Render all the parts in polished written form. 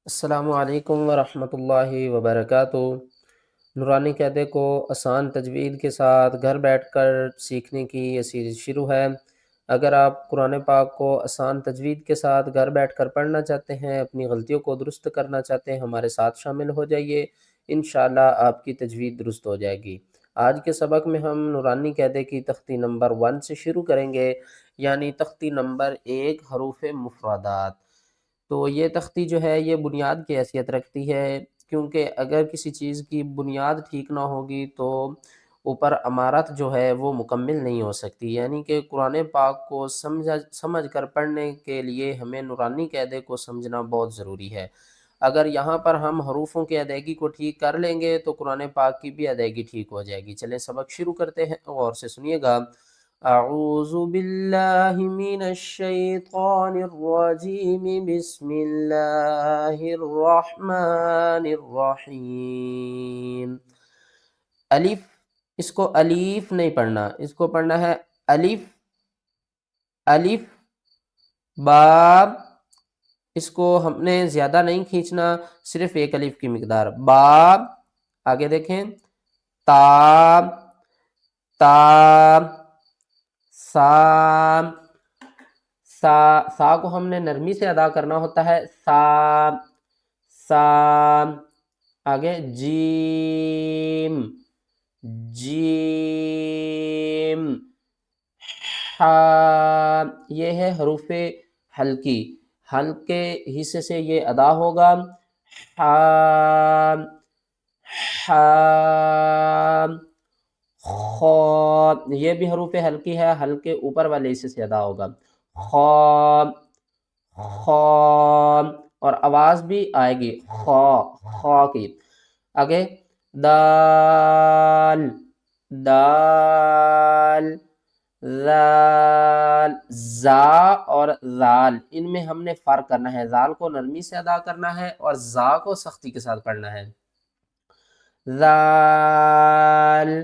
السلام علیکم ورحمۃ اللہ وبرکاتہ۔ نورانی قاعدے کو آسان تجوید کے ساتھ گھر بیٹھ کر سیکھنے کی یہ سیریز شروع ہے۔ اگر آپ قرآن پاک کو آسان تجوید کے ساتھ گھر بیٹھ کر پڑھنا چاہتے ہیں، اپنی غلطیوں کو درست کرنا چاہتے ہیں، ہمارے ساتھ شامل ہو جائیے، انشاءاللہ آپ کی تجوید درست ہو جائے گی۔ آج کے سبق میں ہم نورانی قاعدے کی تختی نمبر 1 سے شروع کریں گے، یعنی تختی نمبر 1 حروف مفردات۔ تو یہ تختی جو ہے یہ بنیاد کی حیثیت رکھتی ہے، کیونکہ اگر کسی چیز کی بنیاد ٹھیک نہ ہوگی تو اوپر عمارت جو ہے وہ مکمل نہیں ہو سکتی۔ یعنی کہ قرآن پاک کو سمجھ کر پڑھنے کے لیے ہمیں نورانی قاعدے کو سمجھنا بہت ضروری ہے۔ اگر یہاں پر ہم حروفوں کی ادائیگی کو ٹھیک کر لیں گے تو قرآن پاک کی بھی ادائیگی ٹھیک ہو جائے گی۔ چلیں سبق شروع کرتے ہیں، غور سے سنیے گا۔ اعوذ باللہ من الشیطان الرجیم، بسم اللہ الرحمن الرحیم۔ الف، اس کو الیف نہیں پڑھنا، اس کو پڑھنا ہے الف، الف با، اس کو ہم نے زیادہ نہیں کھینچنا، صرف ایک الف کی مقدار، با۔ آگے دیکھیں، تا، تا، سا، سا کو ہم نے نرمی سے ادا کرنا ہوتا ہے، سا، سا۔ آگے جیم، جیم، ہا، یہ ہے حروف حلقی، حلقے حصے سے یہ ادا ہوگا، ہا، ہا، خا، یہ بھی حروف حلقی ہے، حلقے اوپر والے حصے سے ادا ہوگا، خا، خا، اور آواز بھی آئے گی خا، خا کی۔ آگے دال، دال، ذال، زا اور ذال، ان میں ہم نے فرق کرنا ہے، ذال کو نرمی سے ادا کرنا ہے اور زا کو سختی کے ساتھ پڑھنا ہے۔ ذال،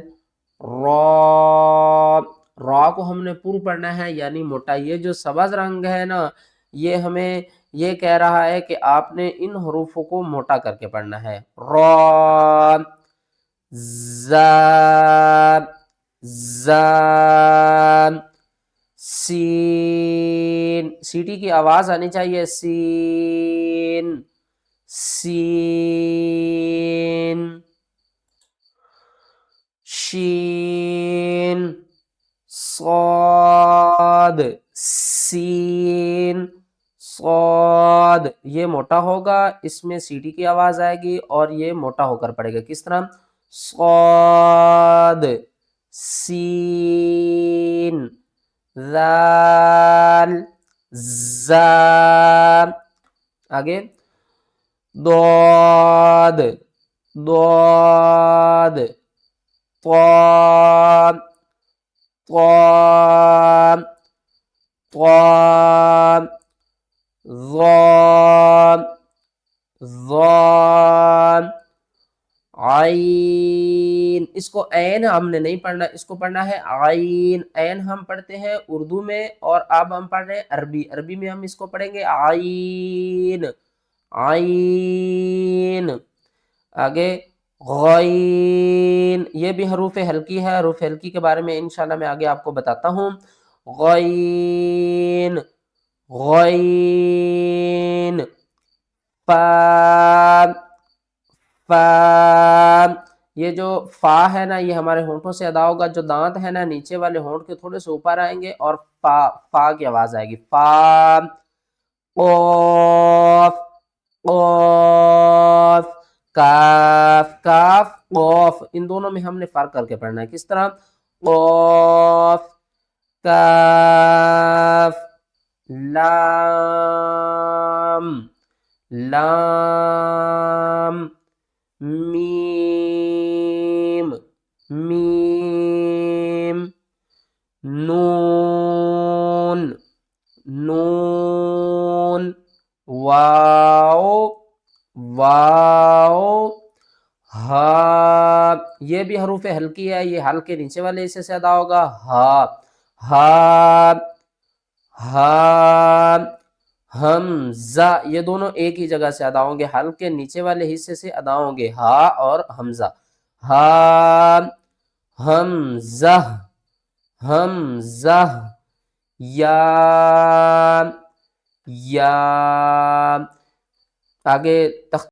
را، را کو ہم نے پور پڑھنا ہے یعنی موٹا۔ یہ جو سبز رنگ ہے نا، یہ ہمیں یہ کہہ رہا ہے کہ آپ نے ان حروفوں کو موٹا کر کے پڑھنا ہے۔ را، زا، زا، سین، سیٹی کی آواز آنی چاہیے، سین، سین، شین، صاد، سین، صاد۔ یہ موٹا ہوگا، اس میں سیٹی کی آواز آئے گی اور یہ موٹا ہو کر پڑے گا، کس طرح؟ صاد، سین، ذال، زا۔ آگے ضاد، ضاد، طا، طا، طا، ظا، ظا، عین، اس کو عین ہم نے نہیں پڑھنا، اس کو پڑھنا ہے عین۔ عین ہم پڑھتے ہیں اردو میں اور اب ہم پڑھ رہے ہیں عربی، عربی میں ہم اس کو پڑھیں گے عین، عین۔ آگے غین، یہ بھی حروف حلقی ہے، حروف حلقی کے بارے میں انشاءاللہ میں آگے آپ کو بتاتا ہوں۔ غین، غین، فا، فا، یہ جو فا ہے نا یہ ہمارے ہونٹوں سے ادا ہوگا، جو دانت ہے نا نیچے والے ہونٹ کے تھوڑے سے اوپر آئیں گے اور فا، فا کی آواز آئے گی، فا، قاف، قاف، کاف، کاف، قاف، ان دونوں میں ہم نے فرق کر کے پڑھنا ہے، کس طرح؟ قاف، کاف، لام، لام، میم، میم، نون، نون، واو، واو، ہا، یہ بھی حروف حلقی ہے، یہ حلق کے نیچے والے حصے سے ادا ہوگا، ہا، ہا، ہا، حمزہ، یہ دونوں ایک ہی جگہ سے ادا ہوں گے، حلق کے نیچے والے حصے سے ادا ہوں گے، ہا اور حمزہ، ہا، حمزہ، حمزہ، یا، یا، آگے